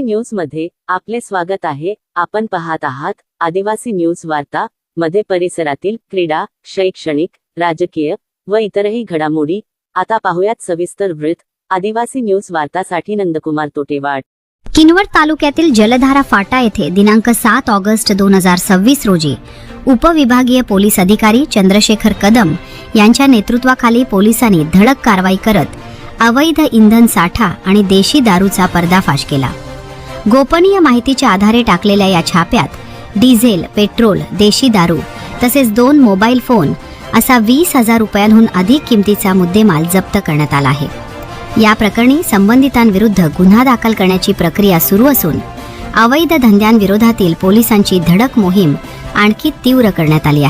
News मध्ये आपले स्वागत आहे। आपण पाहत आहात आदिवासी न्यूज वार्ता मध्ये परिसरातील क्रीडा, शैक्षणिक, राजकीय व इतरही घडामोडी। आता पाहूयात सविस्तर वृत्त। आदिवासी न्यूज वार्तासाठी नंदकुमार तोटेवाड। किनवट तालुक्यातील जलधारा फाटा येथे दिनांक 7 ऑगस्ट 2026 रोजी उपविभागीय पोलीस अधिकारी चंद्रशेखर कदम यांच्या नेतृत्वाखाली पोलिसांनी धडक कारवाई करत अवैध इंधन साठा आणि देशी दारूचा पर्दाफाश केला। गोपनीय माहितीच्या आधारे टाकलेल्या या छाप्यात डिझेल, पेट्रोल, देशी दारू तसेच 2 मोबाईल फोन असा 20,000 रुपयांहून अधिक किमतीचा मुद्देमाल जप्त करण्यात आला आहे। या प्रकरणी संबंधितांविरुद्ध गुन्हा दाखल करण्याची प्रक्रिया सुरू असून अवैध धंद्यांविरोधातील पोलिसांची धडक मोहीम आणखी तीव्र करण्यात आली आहे।